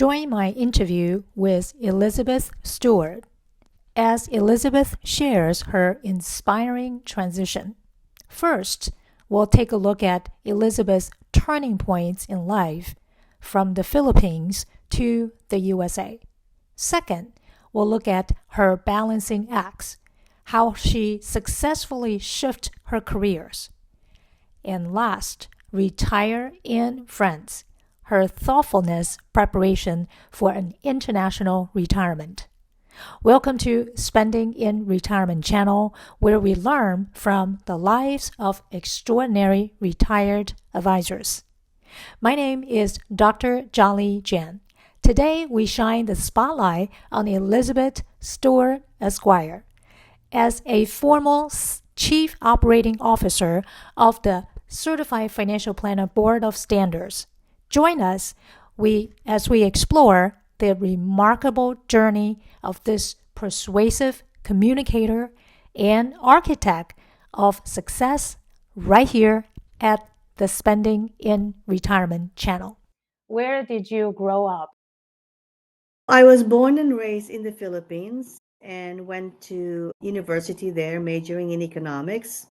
Join my interview with Elizabeth Stewart as Elizabeth shares her inspiring transition. First, we'll take a look at Elizabeth's turning points in life from the Philippines to the USA. Second, we'll look at her balancing acts, how she successfully shifted her careers. And last, retire in France, her thoughtfulness preparation for an international retirement. Welcome to Spending in Retirement channel, where we learn from the lives of extraordinary retired advisors. My name is Dr. Chia-Li Chien. Today, we shine the spotlight on Elizabeth Stewart Esquire. As a former Chief Operating Officer of the Certified Financial Planner Board of Standards, join us as we explore the remarkable journey of this persuasive communicator and architect of success right here at the Spending in Retirement channel. Where did you grow up? I was born and raised in the Philippines and went to university there, majoring in economics,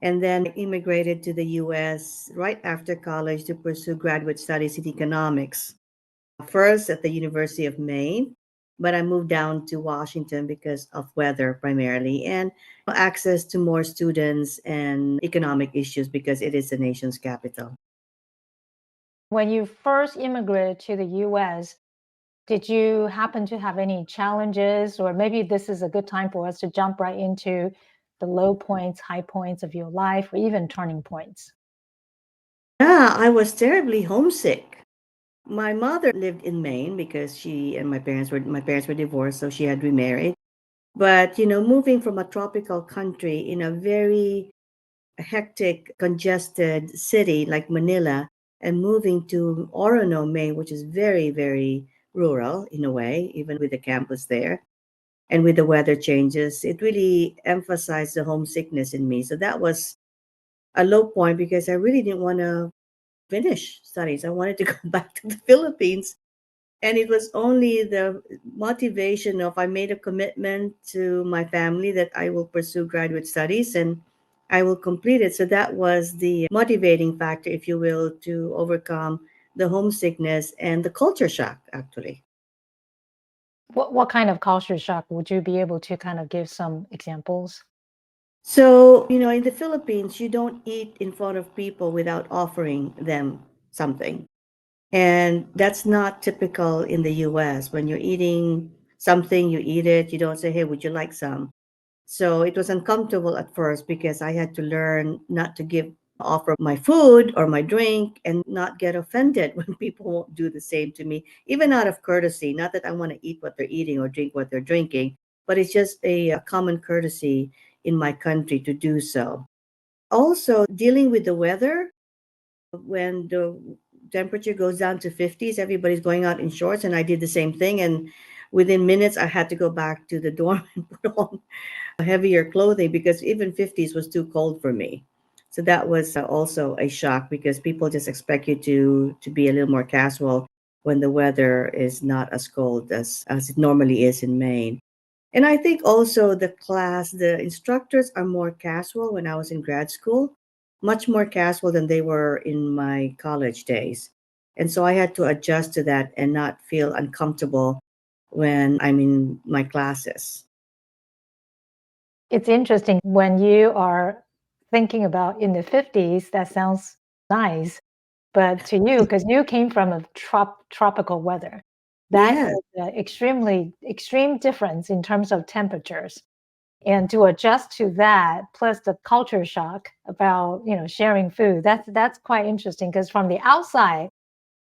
and then immigrated to the US right after college to pursue graduate studies in economics. First at the University of Maine, but I moved down to Washington because of weather primarily and access to more students and economic issues because it is the nation's capital. When you first immigrated to the US, did you happen to have any challenges, or maybe this is a good time for us to jump right into the low points, high points of your life, or even turning points? Yeah, I was terribly homesick. My mother lived in Maine because she and my parents were divorced, so she had remarried. But moving from a tropical country in a very hectic, congested city like Manila and moving to Orono, Maine, which is very, very rural in a way, even with the campus there and with the weather changes, it really emphasized the homesickness in me. So that was a low point because I really didn't want to finish studies. I wanted to go back to the Philippines. And it was only the motivation of I made a commitment to my family that I will pursue graduate studies and I will complete it. So that was the motivating factor, if you will, to overcome the homesickness and the culture shock, actually. What kind of culture shock would you be able to kind of give some examples? So, in the Philippines, you don't eat in front of people without offering them something. And that's not typical in the US. When you're eating something, you eat it, you don't say, hey, would you like some? So it was uncomfortable at first because I had to learn not to offer my food or my drink and not get offended when people won't do the same to me, even out of courtesy. Not that I want to eat what they're eating or drink what they're drinking, but it's just a common courtesy in my country to do so. Also, dealing with the weather, when the temperature goes down to 50s, everybody's going out in shorts, and I did the same thing. And within minutes, I had to go back to the dorm and put on heavier clothing because even 50s was too cold for me. So that was also a shock because people just expect you to be a little more casual when the weather is not as cold as it normally is in Maine. And I think also the instructors are more casual when I was in grad school, much more casual than they were in my college days. And so I had to adjust to that and not feel uncomfortable when I'm in my classes. It's interesting when you are thinking about in the 50s, that sounds nice. But to you, because you came from a tropical weather, that Yes. is an extremely extreme difference in terms of temperatures. And to adjust to that, plus the culture shock about sharing food, that's quite interesting. Because from the outside,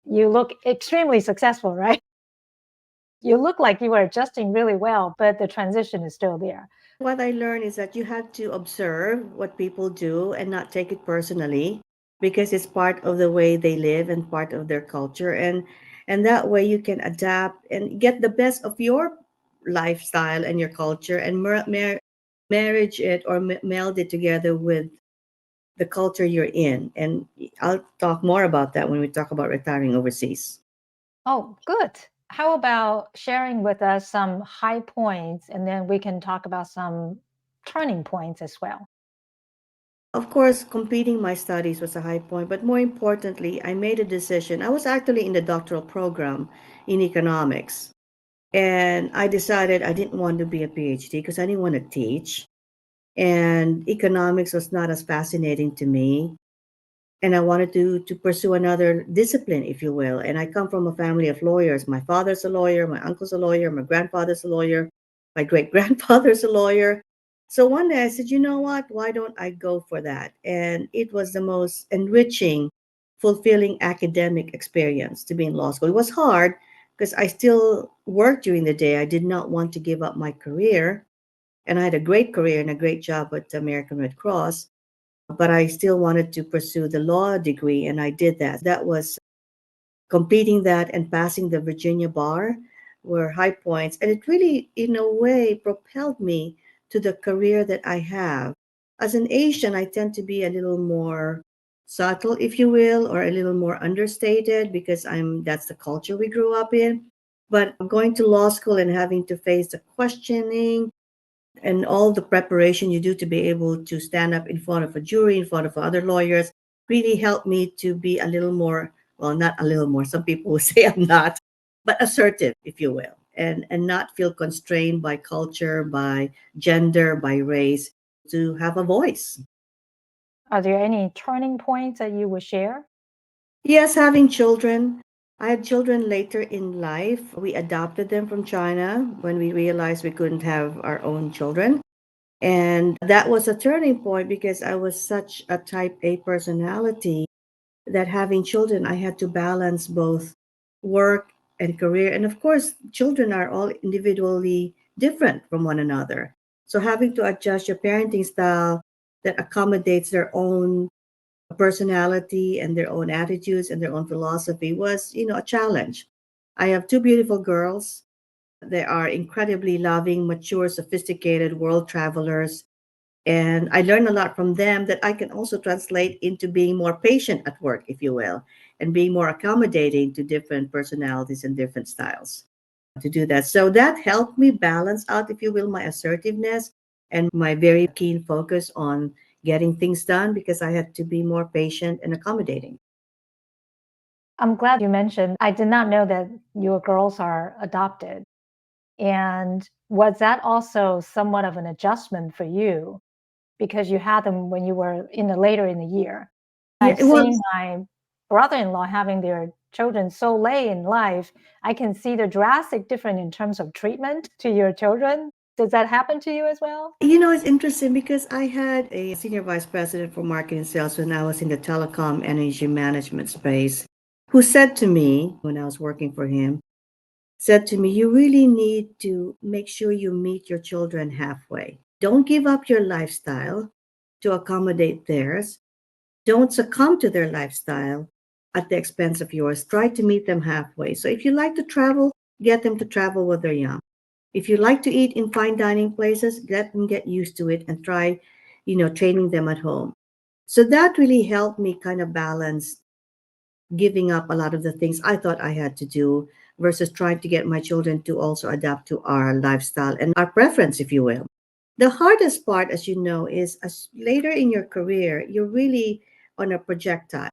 you look extremely successful, right? You look like you were adjusting really well, but the transition is still there. What I learned is that you have to observe what people do and not take it personally because it's part of the way they live and part of their culture, and that way you can adapt and get the best of your lifestyle and your culture and marriage it or meld it together with the culture you're in. And I'll talk more about that when we talk about retiring overseas. Oh, good. How about sharing with us some high points and then we can talk about some turning points as well? Of course, completing my studies was a high point, but more importantly, I made a decision. I was actually in the doctoral program in economics, and I decided I didn't want to be a PhD because I didn't want to teach, and economics was not as fascinating to me. And I wanted to pursue another discipline, if you will. And I come from a family of lawyers. My father's a lawyer, my uncle's a lawyer, my grandfather's a lawyer, my great grandfather's a lawyer. So one day I said, you know what? Why don't I go for that? And it was the most enriching, fulfilling academic experience to be in law school. It was hard because I still worked during the day. I did not want to give up my career. And I had a great career and a great job with the American Red Cross, but I still wanted to pursue the law degree, and I did that. That was completing that and passing the Virginia bar were high points, and it really, in a way, propelled me to the career that I have. As an Asian, I tend to be a little more subtle, if you will, or a little more understated because I'm that's the culture we grew up in. But going to law school and having to face the questioning and all the preparation you do to be able to stand up in front of a jury, in front of other lawyers, really helped me to be a little more, well, not a little more, some people will say I'm not, but assertive, if you will, and not feel constrained by culture, by gender, by race, to have a voice. Are there any turning points that you would share? Yes, having children. I had children later in life. We adopted them from China when we realized we couldn't have our own children. And that was a turning point because I was such a type A personality that having children, I had to balance both work and career. And of course, children are all individually different from one another. So having to adjust your parenting style that accommodates their own personality and their own attitudes and their own philosophy was, a challenge. I have two beautiful girls. They are incredibly loving, mature, sophisticated world travelers, and I learned a lot from them that I can also translate into being more patient at work, if you will, and being more accommodating to different personalities and different styles to do that. So that helped me balance out, if you will, my assertiveness and my very keen focus on getting things done because I had to be more patient and accommodating. I'm glad you mentioned, I did not know that your girls are adopted. And was that also somewhat of an adjustment for you because you had them when you were later in the year? Yeah, I've it seen was. my brother-in-law having their children so late in life. I can see the drastic difference in terms of treatment to your children. Does that happen to you as well? It's interesting because I had a senior vice president for marketing sales when I was in the telecom energy management space who said to me when I was working for him, said to me, you really need to make sure you meet your children halfway. Don't give up your lifestyle to accommodate theirs. Don't succumb to their lifestyle at the expense of yours. Try to meet them halfway. So if you like to travel, get them to travel when they're young. If you like to eat in fine dining places, let them get used to it and try, training them at home. So that really helped me kind of balance giving up a lot of the things I thought I had to do versus trying to get my children to also adapt to our lifestyle and our preference, if you will. The hardest part, as you know, is as later in your career, you're really on a projectile.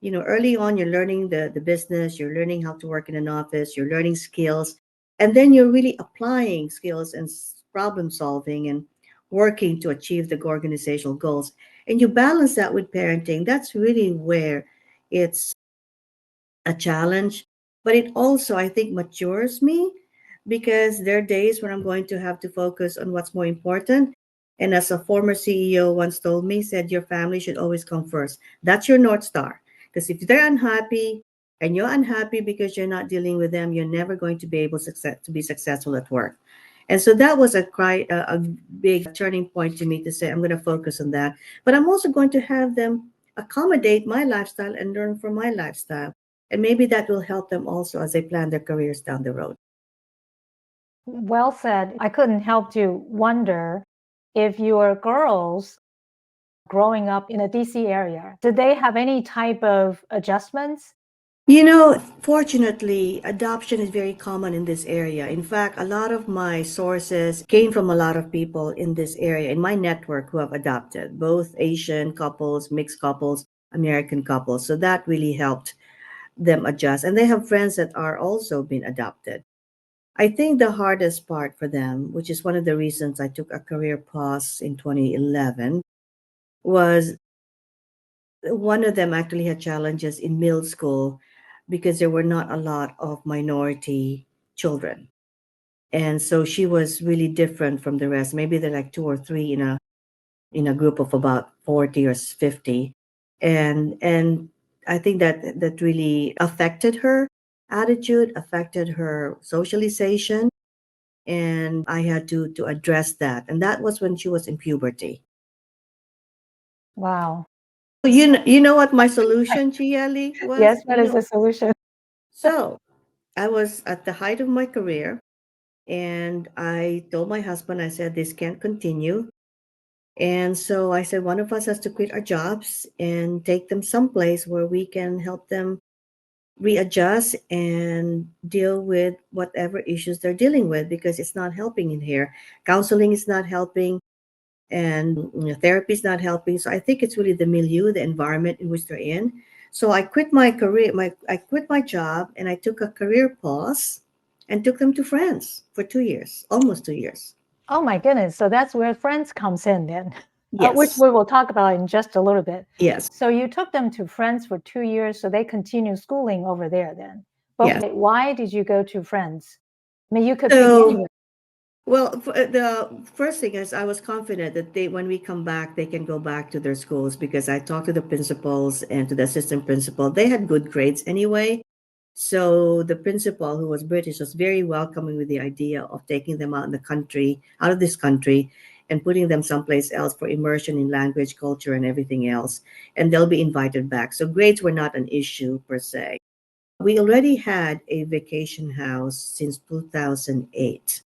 Early on, you're learning the business, you're learning how to work in an office, you're learning skills, and then you're really applying skills and problem solving and working to achieve the organizational goals. And you balance that with parenting. That's really where it's a challenge, but it also, I think, matures me because there are days when I'm going to have to focus on what's more important. And as a former CEO once told me, said your family should always come first. That's your North Star. Because if they're unhappy and you're unhappy because you're not dealing with them, you're never going to be able to be successful at work. And so that was a big turning point to me to say, I'm going to focus on that. But I'm also going to have them accommodate my lifestyle and learn from my lifestyle. And maybe that will help them also as they plan their careers down the road. Well said. I couldn't help to wonder if your girls growing up in a DC area, did they have any type of adjustments? Fortunately, adoption is very common in this area. In fact, a lot of my sources came from a lot of people in this area, in my network, who have adopted, both Asian couples, mixed couples, American couples. So that really helped them adjust. And they have friends that are also been adopted. I think the hardest part for them, which is one of the reasons I took a career pause in 2011, was one of them actually had challenges in middle school because there were not a lot of minority children. And so she was really different from the rest. Maybe they're like two or three in a group of about 40 or 50. And I think that really affected her attitude, affected her socialization, and I had to address that. And that was when she was in puberty. Wow. You know what my solution, Chia-Li, Yes, was? what is the solution? So I was at the height of my career, and I told my husband, I said, this can't continue. And so I said, one of us has to quit our jobs and take them someplace where we can help them readjust and deal with whatever issues they're dealing with, because it's not helping in here. Counseling is not helping, and therapy is not helping. So I think it's really the milieu, the environment in which they're in. So I quit my career, I quit my job, and I took a career pause and took them to France for 2 years, almost 2 years. Oh my goodness. So that's where friends comes in then, which Yes, we will talk about in just a little bit. yes, So you took them to France for 2 years, so they continue schooling over there then. But yes. why did you go to France? I mean, you could pick So, anywhere. well, the first thing is I was confident that when we come back, they can go back to their schools, because I talked to the principals and to the assistant principal. They had good grades anyway. So the principal, who was British, was very welcoming with the idea of taking them out in the country, out of this country, and putting them someplace else for immersion in language, culture, and everything else. And they'll be invited back. So grades were not an issue per se. We already had a vacation house since 2008,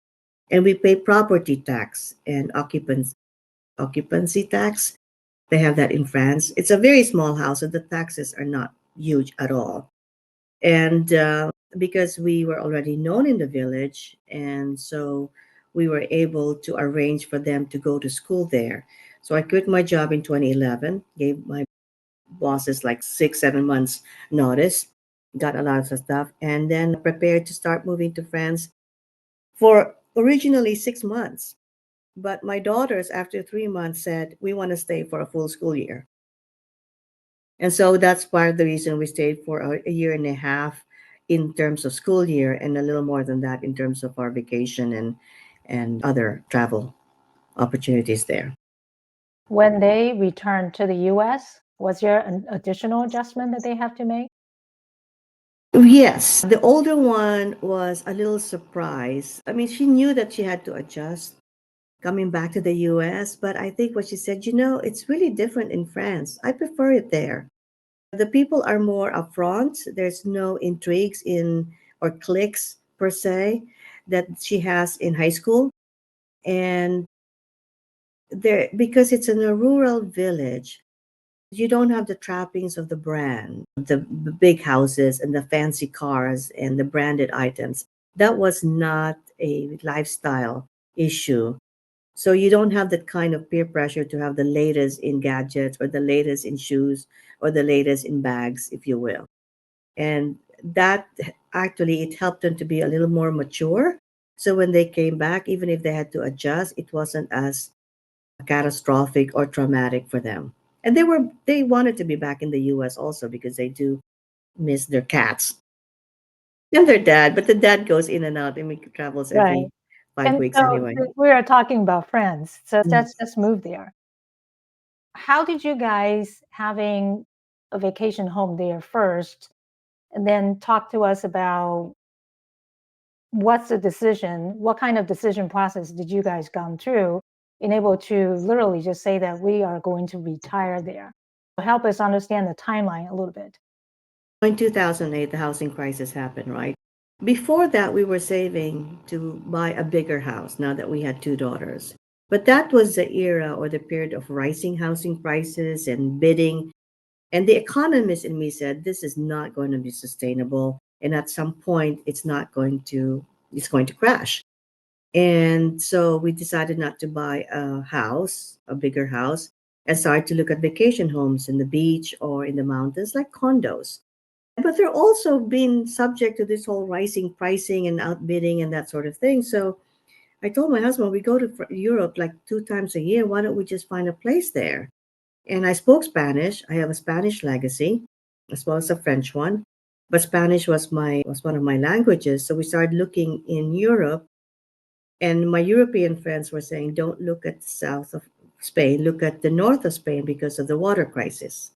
and we pay property tax and occupancy tax. They have that in France. It's a very small house, so the taxes are not huge at all. And because we were already known in the village, and so we were able to arrange for them to go to school there. So I quit my job in 2011, gave my bosses like 6 7 months notice, got a lot of stuff, and then prepared to start moving to France for originally 6 months. But my daughters, after 3 months, said, we want to stay for a full school year. And so that's part of the reason we stayed for a year and a half in terms of school year, and a little more than that in terms of our vacation and other travel opportunities there. When they returned to the US, was there an additional adjustment that they have to make? Yes, the older one was a little surprised. I mean, she knew that she had to adjust coming back to the US, but I think what she said, it's really different in France. I prefer it there. The people are more upfront. There's no intrigues in or cliques per se that she has in high school. And there, because it's in a rural village, you don't have the trappings of the brand, the big houses and the fancy cars and the branded items. That was not a lifestyle issue. So you don't have that kind of peer pressure to have the latest in gadgets or the latest in shoes or the latest in bags, if you will. And that actually it helped them to be a little more mature. So when they came back, even if they had to adjust, it wasn't as catastrophic or traumatic for them. And they wanted to be back in the US also, because they do miss their cats and their dad, but the dad goes in and out. I mean, travels Right. every five And weeks so anyway. we are talking about friends. So Mm. let's just move there. How did you guys, having a vacation home there first, and then talk to us about what's the decision, what kind of decision process did you guys gone through in able to literally just say that we are going to retire there? Help us understand the timeline a little bit. In 2008, the housing crisis happened, right? Before that, we were saving to buy a bigger house now that we had two daughters. But that was the era or the period of rising housing prices and bidding. And the economist in me said, this is not going to be sustainable. And at some point, it's going to crash. And so we decided not to buy a house, a bigger house, and started to look at vacation homes in the beach or in the mountains, like condos. But they're also being subject to this whole rising pricing and outbidding and that sort of thing. So I told my husband, we go to Europe like 2 times a year. Why don't we just find a place there? And I spoke Spanish. I have a Spanish legacy as well as a French one. But Spanish was one of my languages. So we started looking in Europe, and my European friends were saying, don't look at the south of Spain, look at the north of Spain because of the water crisis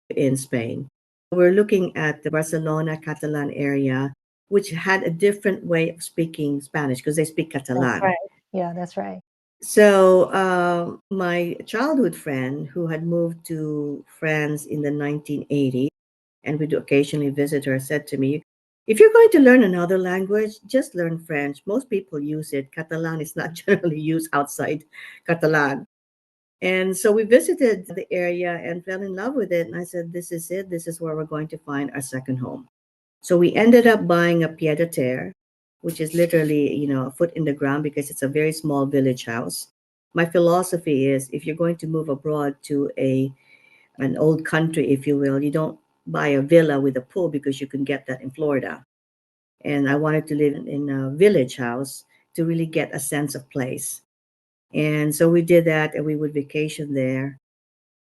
in Spain. We're looking at the Barcelona Catalan area, which had a different way of speaking Spanish because they speak That's Catalan. right. Yeah, that's right. So, my childhood friend who had moved to France in the 1980s, and we'd occasionally visit her, said to me, if you're going to learn another language, just learn French. Most people use it. Catalan is not generally used outside Catalan. And so we visited the area and fell in love with it. And I said, this is it. This is where we're going to find our second home. So we ended up buying a pied a terre, which is literally, a foot in the ground because it's a very small village house. My philosophy is if you're going to move abroad to an old country, if you will, you don't buy a villa with a pool because you can get that in Florida. And I wanted to live in a village house to really get a sense of place. And so we did that and we would vacation there.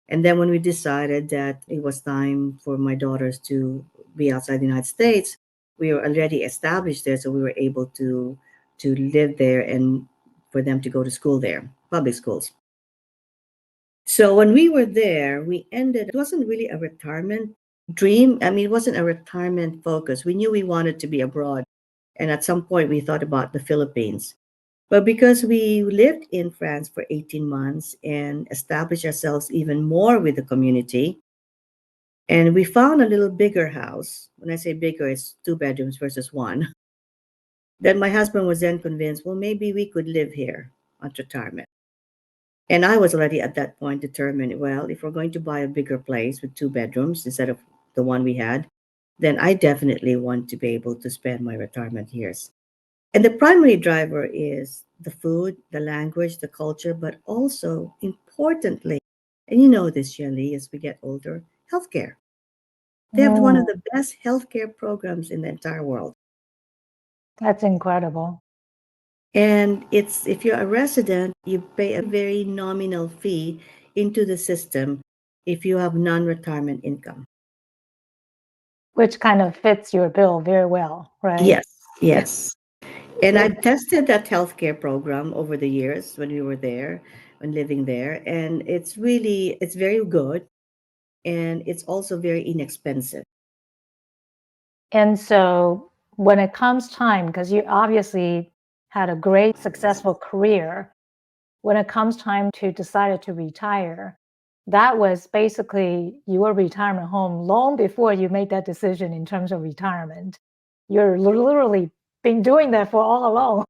And then when we decided that it was time for my daughters to be outside the United States, we were already established there, so we were able to live there and for them to go to school there, public schools. So when we were there, it wasn't really a retirement dream. I mean, it wasn't a retirement focus. We knew we wanted to be abroad. And at some point, we thought about the Philippines. But because we lived in France for 18 months and established ourselves even more with the community, and we found a little bigger house. When I say bigger, it's 2 bedrooms versus one. Then my husband was then convinced, well, maybe we could live here at retirement. And I was already at that point determined, well, if we're going to buy a bigger place with 2 bedrooms instead of the one we had, then I definitely want to be able to spend my retirement years. And the primary driver is the food, the language, the culture, but also importantly, and you know this, Chia-Li, as we get older, healthcare. They have one Mm, of the best healthcare programs in the entire world. that's incredible. And it's if you're a resident, you pay a very nominal fee into the system if you have non-retirement income. Which kind of fits your bill very well, right? Yes, yes. And It, I've tested that healthcare program over the years when we were there, when living there, and it's very good and it's also very inexpensive. and so when it comes time, because you obviously had a great successful career, when it comes time to decide to retire, that was basically your retirement home long before you made that decision in terms of retirement. You're literally been doing that for all along.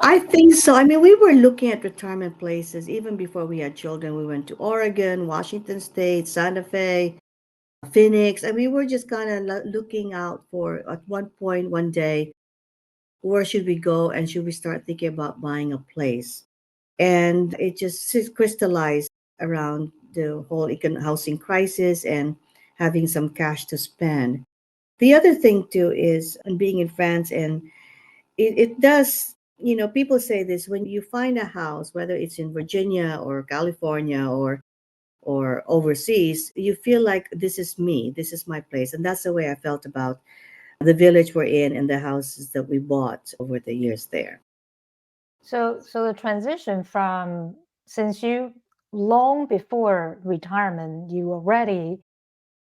I think so. I mean, we were looking at retirement places even before we had children. We went to Oregon, Washington State, Santa Fe, Phoenix, and we were just kind of looking out for at one point one day, where should we go and should we start thinking about buying a place? And it just crystallized around the whole housing crisis and having some cash to spend. The other thing too is and being in France, and it does, people say this when you find a house, whether it's in Virginia or California or overseas, you feel like this is me, this is my place. And that's the way I felt about the village we're in and the houses that we bought over the years there. So the transition from since you long before retirement, you already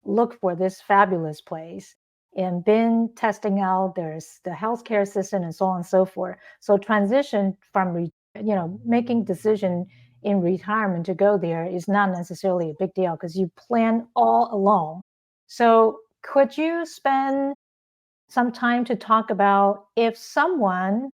looked for this fabulous place and been testing out there's the healthcare system and so on and so forth. So transition from making decision in retirement to go there is not necessarily a big deal because you plan all along. So could you spend some time to talk about if someone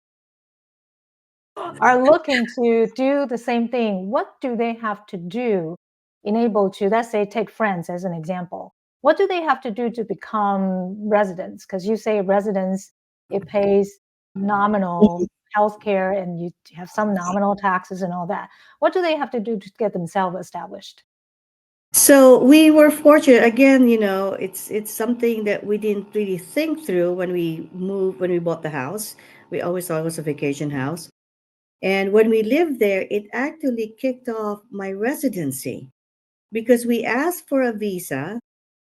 are looking to do the same thing, what do they have to do enabled to, let's say, take France as an example, what do they have to do to become residents? Because you say residents, it pays nominal health care and you have some nominal taxes and all that. What do they have to do to get themselves established? So we were fortunate again, it's something that we didn't really think through when we bought the house. We always thought it was a vacation house. And when we lived there, it actually kicked off my residency because we asked for a visa.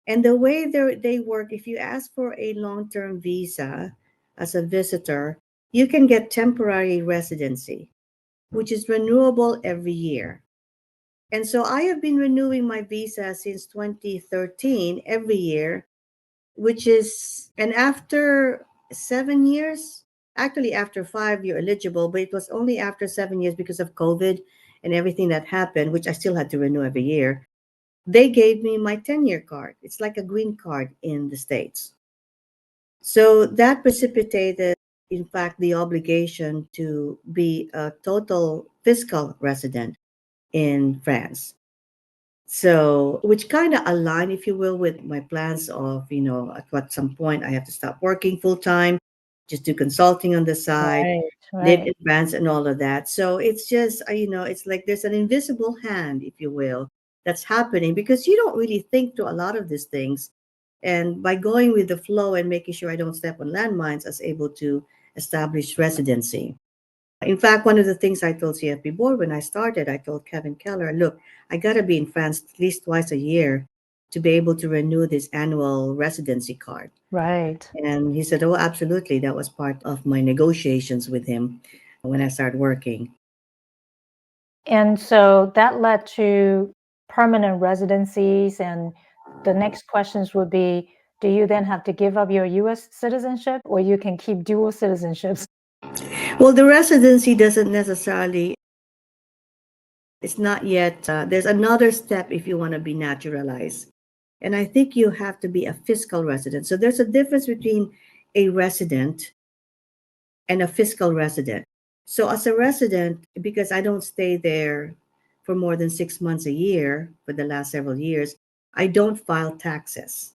And the way they work, if you ask for a long-term visa as a visitor, you can get temporary residency, which is renewable every year. And so I have been renewing my visa since 2013 every year, and after 7 years, actually after 5, you're eligible, but it was only after 7 years because of COVID and everything that happened, which I still had to renew every year. They gave me my 10-year card. It's like a green card in the States. So that precipitated, in fact, the obligation to be a total fiscal resident in France. So, which kind of align, if you will, with my plans of, at what some point I have to stop working full time, just do consulting on the side, Right, live right. in France and all of that. So it's just, it's like there's an invisible hand, if you will, that's happening because you don't really think to a lot of these things. And by going with the flow and making sure I don't step on landmines, I was able to establish residency. In fact, one of the things I told CFP board when I started, I told Kevin Keller, look, I got to be in France at least twice a year to be able to renew this annual residency card. Right. And he said, oh, absolutely. That was part of my negotiations with him when I started working. And so that led to permanent residencies. And the next questions would be, do you then have to give up your US citizenship or you can keep dual citizenships? Well, the residency doesn't necessarily, it's not yet, there's another step if you want to be naturalized. And I think you have to be a fiscal resident. So there's a difference between a resident and a fiscal resident. So as a resident, because I don't stay there for more than 6 months a year for the last several years, I don't file taxes.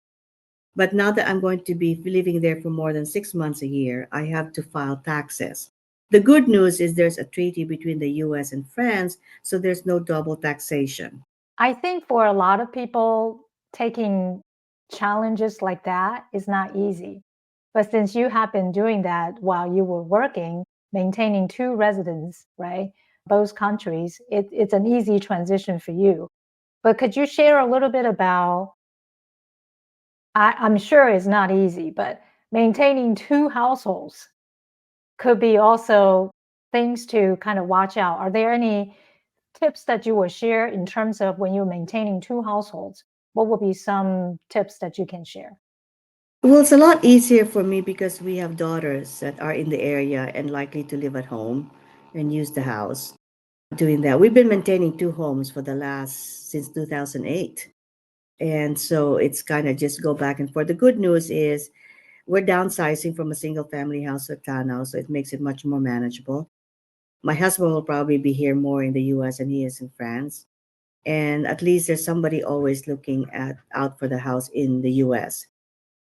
But now that I'm going to be living there for more than 6 months a year, I have to file taxes. The good news is there's a treaty between the US and France, so there's no double taxation. I think for a lot of people, taking challenges like that is not easy. But since you have been doing that while you were working, maintaining two residents, right, both countries, it's an easy transition for you. But could you share a little bit about, I'm sure it's not easy, but maintaining two households could be also things to kind of watch out. Are there any tips that you will share in terms of when you're maintaining two households? What would be some tips that you can share? Well, it's a lot easier for me because we have daughters that are in the area and likely to live at home and use the house. Doing that, we've been maintaining two homes for the last since 2008. And so it's kind of just go back and forth. The good news is we're downsizing from a single family house to a townhouse, so it makes it much more manageable. My husband will probably be here more in the US than he is in France. And at least there's somebody always looking at out for the house in the US.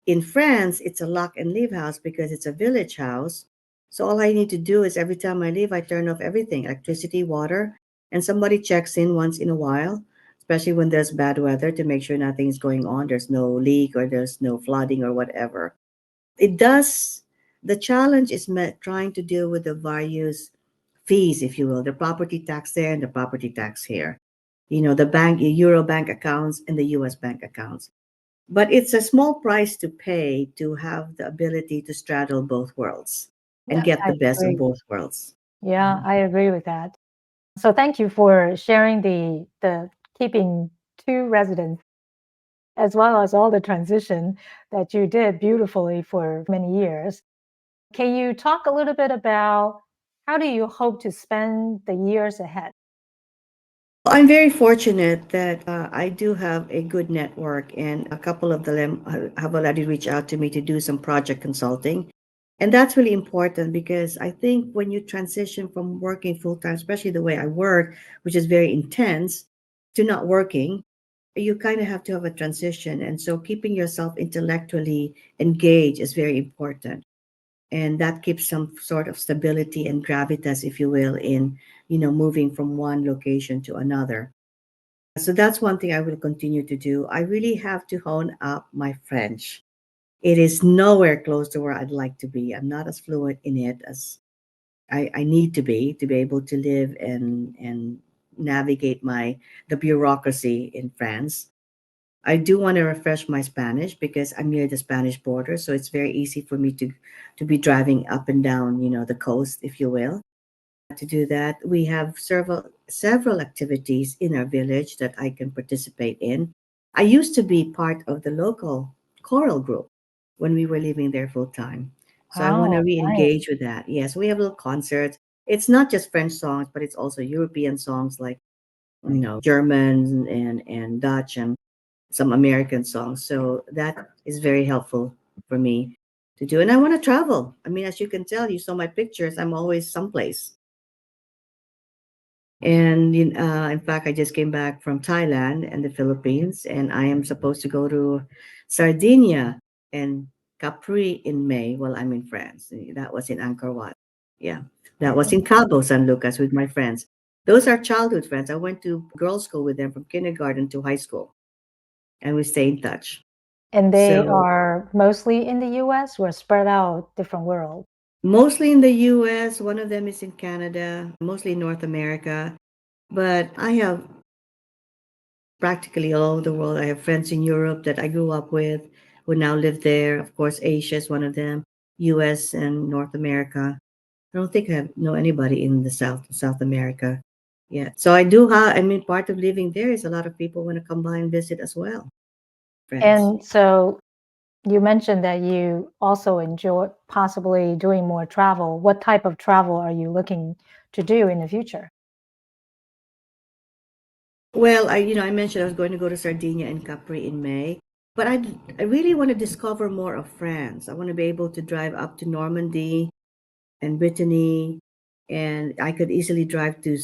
In France, it's a lock and leave house because it's a village house. So all I need to do is every time I leave, I turn off everything, electricity, water, and somebody checks in once in a while, especially when there's bad weather to make sure nothing's going on. There's no leak or there's no flooding or whatever. It does, the challenge is trying to deal with the various fees, if you will, the property tax there and the property tax here. The Euro bank accounts and the US bank accounts. But it's a small price to pay to have the ability to straddle both worlds and Yeah, get I the best of agree. both worlds. Yeah, I agree with that. So thank you for sharing the keeping two residents as well as all the transition that you did beautifully for many years. Can you talk a little bit about how do you hope to spend the years ahead? I'm very fortunate that I do have a good network, and a couple of them have already reached out to me to do some project consulting. And that's really important because I think when you transition from working full time, especially the way I work, which is very intense, to not working, you kind of have to have a transition. And so keeping yourself intellectually engaged is very important. And that keeps some sort of stability and gravitas, if you will, in, moving from one location to another. So that's one thing I will continue to do. I really have to hone up my French. It is nowhere close to where I'd like to be. I'm not as fluent in it as I need to be able to live and navigate the bureaucracy in France. I do want to refresh my Spanish because I'm near the Spanish border, so it's very easy for me to be driving up and down, the coast, if you will. To do that, we have several activities in our village that I can participate in. I used to be part of the local choral group when we were living there full time. So I want to Oh, nice. re-engage with that. Yes, we have little concerts. It's not just French songs, but it's also European songs like, German and Dutch and some American songs. So that is very helpful for me to do. And I want to travel. I mean, as you can tell, you saw my pictures. I'm always someplace. And in fact, I just came back from Thailand and the Philippines, and I am supposed to go to Sardinia and Capri in May while I'm in France. That was in Angkor Wat. Yeah, that was in Cabo San Lucas with my friends. Those are childhood friends. I went to girls' school with them from kindergarten to high school, and we stay in touch. And they So are mostly in the US or spread out different world? mostly in the US, one of them is in Canada, mostly North America. But I have practically all over the world. I have friends in Europe that I grew up with who now live there. Of course, Asia is one of them, US and North America. I don't think I know anybody in the South America yet. So I do have, I mean, part of living there is a lot of people want to come by and visit as well, friends. And so you mentioned that you also enjoy possibly doing more travel. What type of travel are you looking to do in the future? Well, I mentioned I was going to go to Sardinia and Capri in May, but I really want to discover more of France. I want to be able to drive up to Normandy and Brittany, and I could easily drive to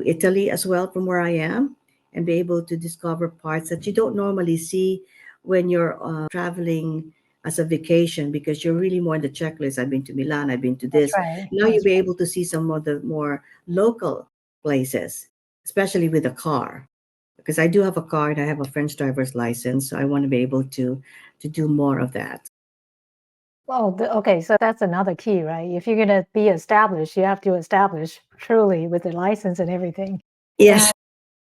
Italy as well from where I am, and be able to discover parts that you don't normally see when you're traveling as a vacation because you're really more in the checklist. I've been to Milan, I've been to That's this. right. Now you'll That's be able to see some of the more local places, especially with a car. Because I do have a car and I have a French driver's license, so I want to be able to do more of that. well, okay, so that's another key, right? If you're going to be established, you have to establish truly with the license and everything. Yes.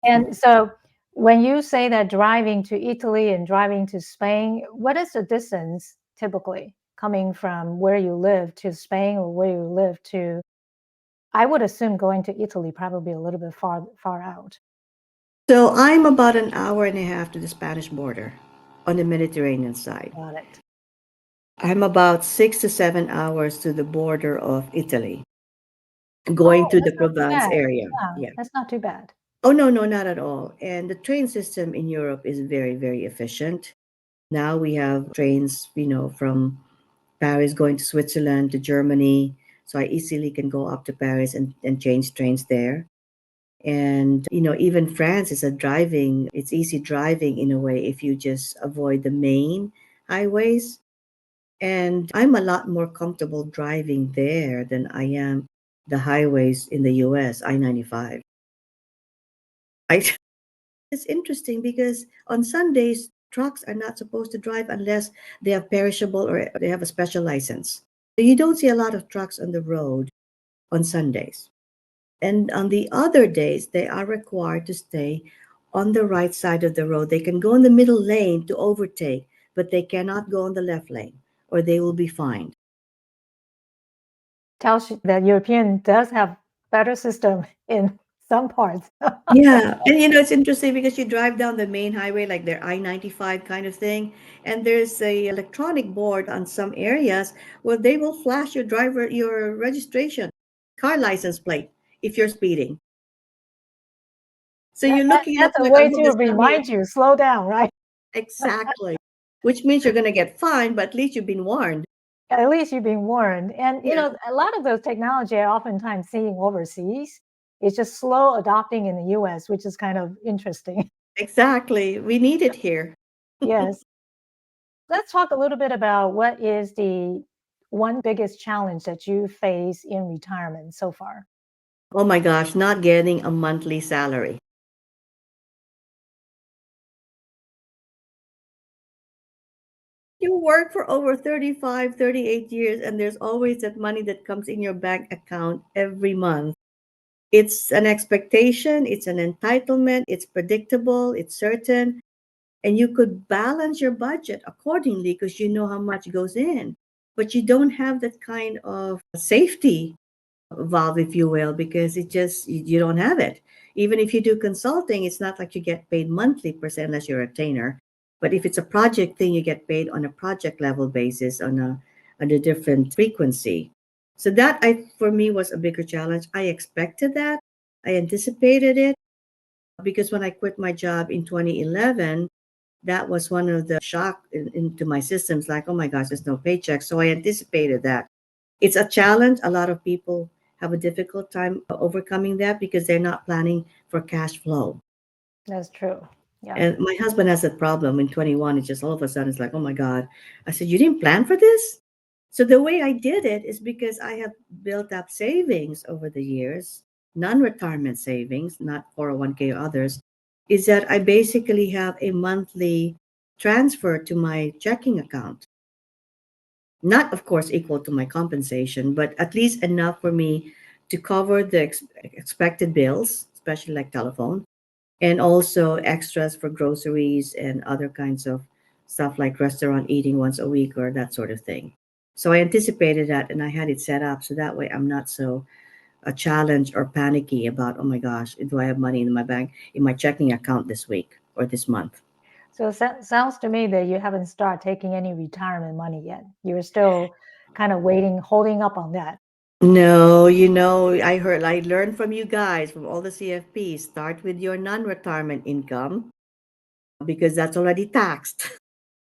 And so when you say that driving to Italy and driving to Spain, what is the distance typically coming from where you live to Spain or where you live to? I would assume going to Italy probably a little bit far out. So I'm about an hour and a half to the Spanish border on the Mediterranean side. Got it. I'm about 6 to 7 hours to the border of Italy, going Oh, to the that's not too Provence bad. area. Yeah, Yeah. that's not too bad. Oh, no, no, not at all. And the train system in Europe is very, very efficient. Now we have trains, from Paris going to Switzerland to Germany. So I easily can go up to Paris and change trains there. And, even France is it's easy driving in a way if you just avoid the main highways. And I'm a lot more comfortable driving there than I am the highways in the US, I-95. I, it's interesting because on Sundays, trucks are not supposed to drive unless they have perishable or they have a special license. So you don't see a lot of trucks on the road on Sundays. And on the other days, they are required to stay on the right side of the road. They can go in the middle lane to overtake, but they cannot go in the left lane or they will be fined. Tells you that European does have better system in some parts. Yeah, and it's interesting because you drive down the main highway like their I-95 kind of thing, and there's a electronic board on some areas where they will flash your registration, car license plate if you're speeding. So you're looking at That's a like, way oh, to there's gonna be remind you, slow down, right? exactly, which means you're gonna get fined, but at least you've been warned. At least you've been warned. And Yeah. a lot of those technology I oftentimes seeing overseas. It's just slow adopting in the US, which is kind of interesting. Exactly. We need it here. Yes. Let's talk a little bit about what is the one biggest challenge that you face in retirement so far. Oh my gosh, not getting a monthly salary. You work for over 35, 38 years, and there's always that money that comes in your bank account every month. It's an expectation, it's an entitlement, it's predictable, it's certain, and you could balance your budget accordingly because you know how much goes in. But you don't have that kind of safety valve, if you will, because you don't have it. Even if you do consulting, it's not like you get paid monthly per se unless you're a retainer. But if it's a project thing, you get paid on a project level basis on a different frequency. So that I for me was a bigger challenge. I expected that. I anticipated it because when I quit my job in 2011, that was one of the shock into my systems like, oh my gosh, there's no paycheck. So I anticipated that. It's a challenge. A lot of people have a difficult time overcoming that because they're not planning for cash flow. That's true. Yeah. And my husband has that problem in 21. It's just all of a sudden, it's like, oh my God. I said, you didn't plan for this? So the way I did it is because I have built up savings over the years, non retirement savings, not 401k or others, is that I basically have a monthly transfer to my checking account. Not, of course, equal to my compensation, but at least enough for me to cover the expected bills, especially like telephone, and also extras for groceries and other kinds of stuff like restaurant eating once a week or that sort of thing. So I anticipated that and I had it set up so that way I'm not so a challenge or panicky about, oh my gosh, do I have money in my bank in my checking account this week or this month? So it sounds to me that you haven't started taking any retirement money yet. You're still kind of waiting, holding up on that. No, I learned from you guys, from all the CFPs, start with your non-retirement income because that's already taxed.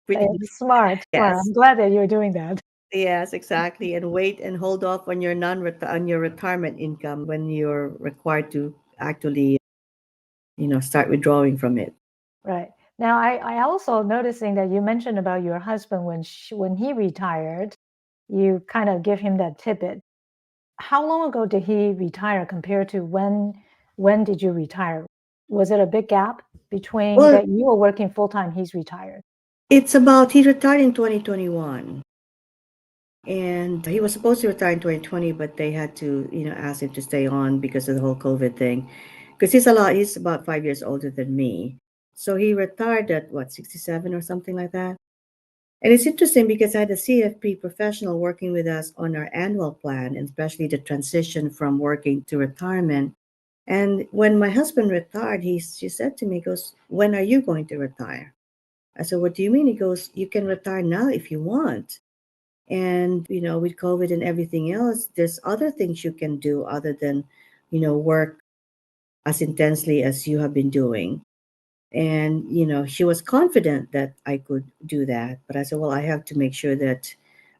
Pretty much. Smart, smart. Yes. I'm glad that you're doing that. Yes, exactly. And wait and hold off on your on your retirement income when you're required to actually, start withdrawing from it. Right. Now, I also noticing that you mentioned about your husband when he retired, you kind of give him that tidbit. How long ago did he retire compared to when did you retire? Was it a big gap between Well, that you were working full time, he's retired? it's about he retired in 2021. And he was supposed to retire in 2020, but they had to, ask him to stay on because of the whole COVID thing. Because he's about 5 years older than me. So he retired at what, 67 or something like that. And it's interesting because I had a CFP professional working with us on our annual plan, and especially the transition from working to retirement. And when my husband retired, she said to me, he goes, when are you going to retire? I said, what do you mean? He goes, you can retire now if you want. And, with COVID and everything else, there's other things you can do other than, work as intensely as you have been doing. And, she was confident that I could do that. But I said, well, I have to make sure that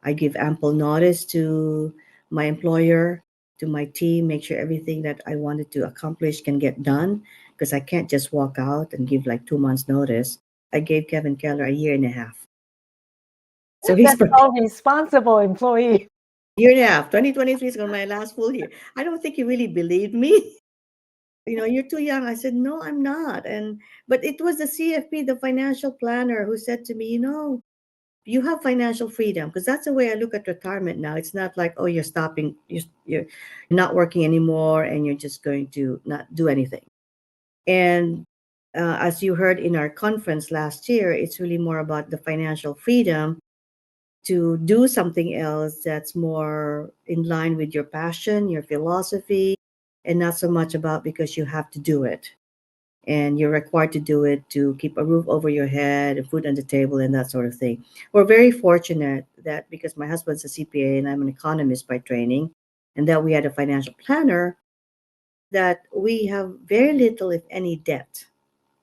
I give ample notice to my employer, to my team, make sure everything that I wanted to accomplish can get done because I can't just walk out and give like 2 months notice. I gave Kevin Keller a year and a half. So he's That's prepared. called responsible employee. Year and a half. 2023 is going to be my last full year. I don't think he really believed me. You're too young. I said, no, I'm not. But it was the CFP, the financial planner, who said to me, you have financial freedom because that's the way I look at retirement now. It's not like, oh, you're stopping, you're not working anymore and you're just going to not do anything. And as you heard in our conference last year, it's really more about the financial freedom to do something else that's more in line with your passion, your philosophy, and not so much about because you have to do it. And you're required to do it to keep a roof over your head and food on the table and that sort of thing. We're very fortunate that because my husband's a CPA and I'm an economist by training, and that we had a financial planner, that we have very little, if any, debt.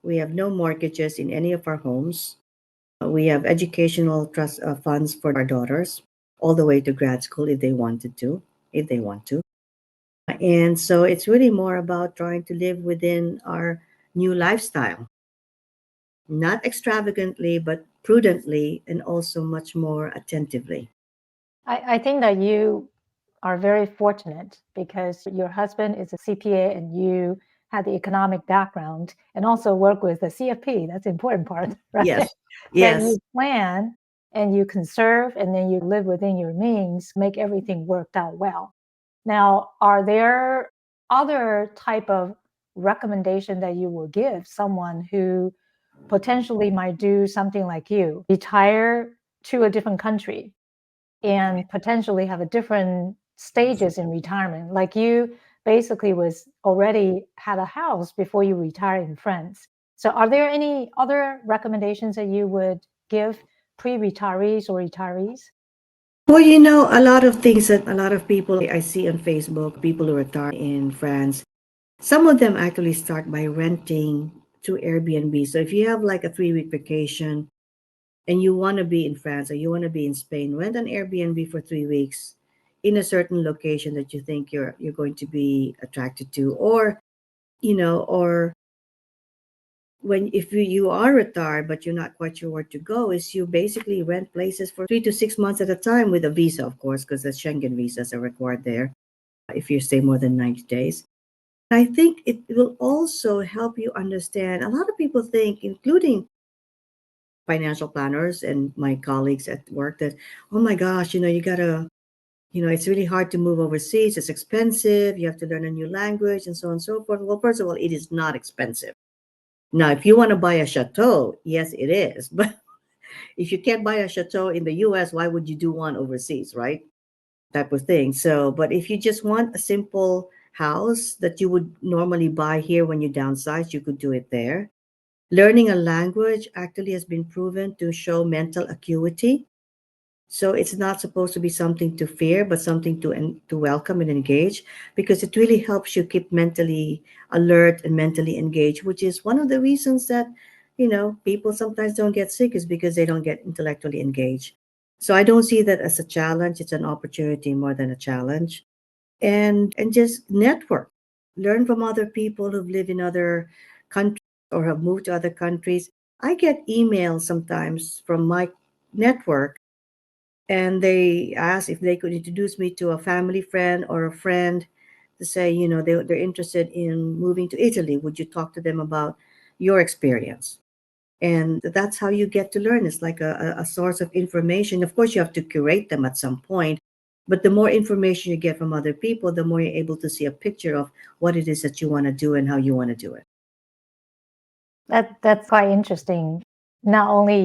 We have no mortgages in any of our homes. We have educational trust funds for our daughters all the way to grad school if they want to. And so it's really more about trying to live within our new lifestyle, not extravagantly, but prudently and also much more attentively. I think that you are very fortunate because your husband is a CPA and you had the economic background and also work with the CFP. That's the important part, right? Yes, That yes. you plan and you conserve and then you live within your means, make everything worked out well. Now, are there other type of recommendation that you will give someone who potentially might do something like you, retire to a different country and potentially have a different stages in retirement. Like you basically was already had a house before you retired in France. So are there any other recommendations that you would give pre-retirees or retirees? Well, a lot of things that a lot of people I see on Facebook, people who retire in France, some of them actually start by renting to Airbnb. So if you have like a 3 week vacation and you want to be in France or you want to be in Spain, rent an Airbnb for 3 weeks in a certain location that you think you're going to be attracted to, or when if you are retired but you're not quite sure where to go, is you basically rent places for 3 to 6 months at a time with a visa, of course, because the Schengen visas are required there if you stay more than 90 days. I think it will also help you understand. A lot of people think, including financial planners and my colleagues at work, that, oh my gosh, you gotta, it's really hard to move overseas. It's expensive. You have to learn a new language and so on and so forth. Well, first of all, it is not expensive. Now, if you want to buy a chateau, yes, it is. But if you can't buy a chateau in the US, why would you do one overseas, right? Type of thing. So, but if you just want a simple house that you would normally buy here when you downsize, you could do it there. Learning a language actually has been proven to show mental acuity. So it's not supposed to be something to fear, but something to welcome and engage, because it really helps you keep mentally alert and mentally engaged, which is one of the reasons that people sometimes don't get sick, is because they don't get intellectually engaged. So I don't see that as a challenge; it's an opportunity more than a challenge. And just network, learn from other people who've lived in other countries or have moved to other countries. I get emails sometimes from my network, and they asked if they could introduce me to a family friend or a friend, to say, they're interested in moving to Italy. Would you talk to them about your experience? And that's how you get to learn. It's like a source of information. Of course, you have to curate them at some point, but the more information you get from other people, the more you're able to see a picture of what it is that you want to do and how you want to do it. That's quite interesting. Not only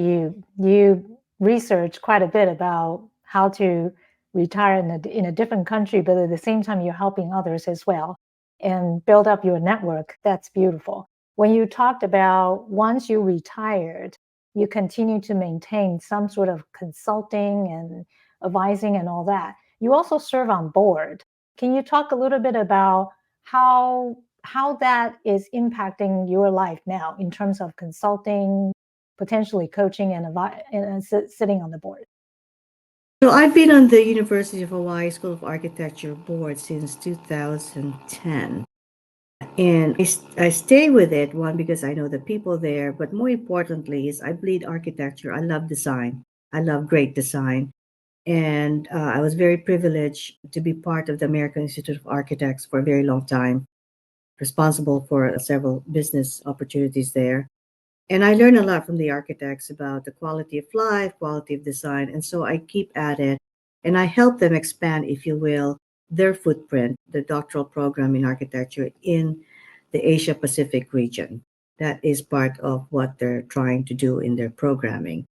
you research quite a bit about how to retire in a different country, but at the same time you're helping others as well and build up your network. That's beautiful. When you talked about once you retired, you continue to maintain some sort of consulting and advising and all that. You also serve on board. Can you talk a little bit about how that is impacting your life now in terms of consulting, potentially coaching, and sitting on the board? So I've been on the University of Hawaii School of Architecture board since 2010. And I stay with it, one, because I know the people there, but more importantly is I bleed architecture. I love design. I love great design. And I was very privileged to be part of the American Institute of Architects for a very long time, responsible for several business opportunities there. And I learned a lot from the architects about the quality of life, quality of design. And so I keep at it and I help them expand, if you will, their footprint, the doctoral program in architecture in the Asia Pacific region. That is part of what they're trying to do in their programming.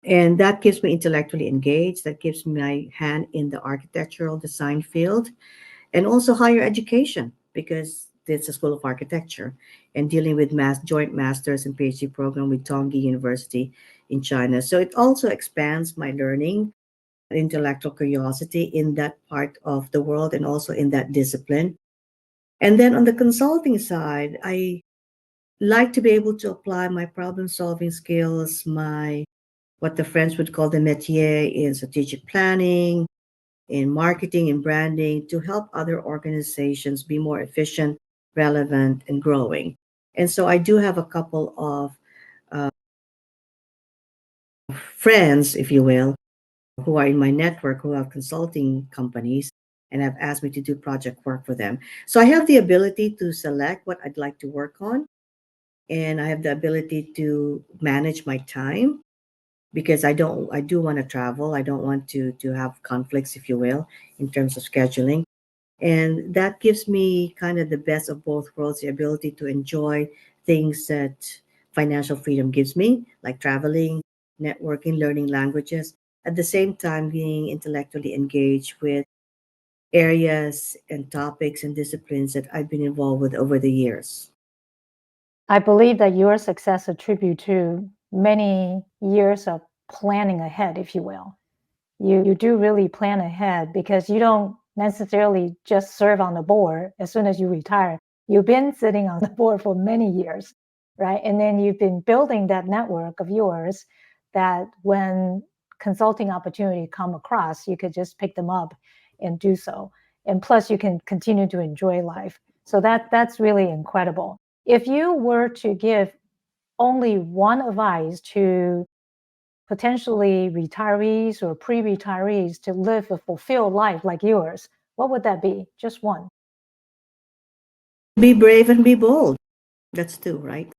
And that keeps me intellectually engaged. That keeps my hand in the architectural design field, and also higher education, because it's a school of architecture, and dealing with joint masters and PhD program with Tongji University in China. So it also expands my learning, intellectual curiosity in that part of the world and also in that discipline. And then on the consulting side, I like to be able to apply my problem solving skills, my what the French would call the métier in strategic planning, in marketing and branding to help other organizations be more efficient, relevant, and growing. And so I do have a couple of friends, if you will, who are in my network who have consulting companies and have asked me to do project work for them. So I have the ability to select what I'd like to work on, and I have the ability to manage my time because I do want to travel. I don't want to have conflicts, if you will, in terms of scheduling. And that gives me kind of the best of both worlds, the ability to enjoy things that financial freedom gives me, like traveling, networking, learning languages, at the same time being intellectually engaged with areas and topics and disciplines that I've been involved with over the years. I believe that your success attribute to many years of planning ahead, if you will. You do really plan ahead because you don't necessarily just serve on the board as soon as you retire. You've been sitting on the board for many years, right? And then you've been building that network of yours that when consulting opportunity come across, you could just pick them up and do so. And plus you can continue to enjoy life. So that's really incredible. If you were to give only one advice to potentially retirees or pre-retirees to live a fulfilled life like yours, what would that be? Just one. Be brave and be bold. That's two, right?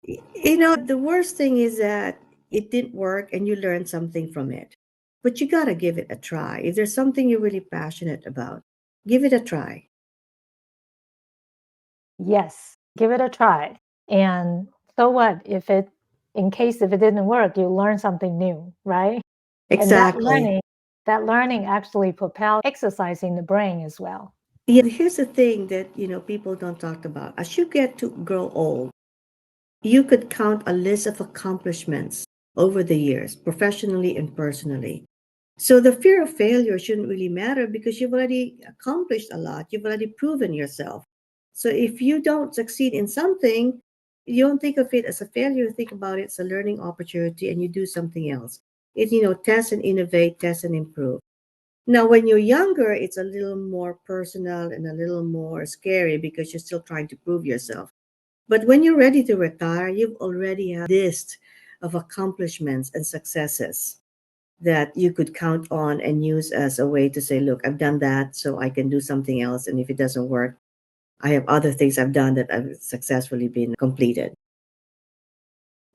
The worst thing is that it didn't work and you learned something from it. But you got to give it a try. If there's something you're really passionate about, give it a try. Yes, give it a try. And so what in case if it didn't work, you learn something new, right? And Exactly. that learning actually propel exercising the brain as well. Yeah, here's the thing that, people don't talk about. As you get to grow old, you could count a list of accomplishments over the years, professionally and personally. So the fear of failure shouldn't really matter because you've already accomplished a lot. You've already proven yourself. So if you don't succeed in something, you don't think of it as a failure. Think about it as a learning opportunity and you do something else. Test and innovate, test and improve. Now, when you're younger, it's a little more personal and a little more scary because you're still trying to prove yourself. But when you're ready to retire, you've already have a list of accomplishments and successes that you could count on and use as a way to say, look, I've done that, so I can do something else. And if it doesn't work, I have other things I've done that have successfully been completed.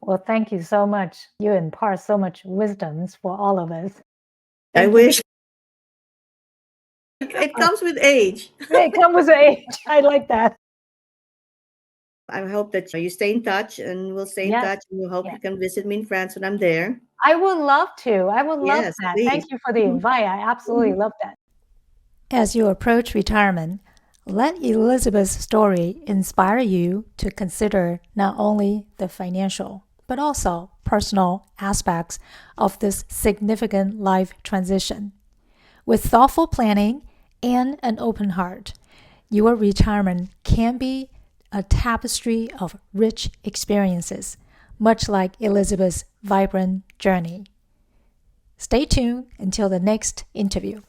Well, thank you so much. You impart so much wisdoms for all of us. I Thank you. wish it comes with age. It comes with age. I like that. I hope that you stay in touch and we'll stay in Yes. touch. And we hope Yeah. you can visit me in France when I'm there. I would love to. I would love Yes, that. please. Thank you for the invite. I absolutely love that. As you approach retirement, let Elizabeth's story inspire you to consider not only the financial, but also personal aspects of this significant life transition. With thoughtful planning and an open heart, your retirement can be a tapestry of rich experiences, much like Elizabeth's vibrant journey. Stay tuned until the next interview.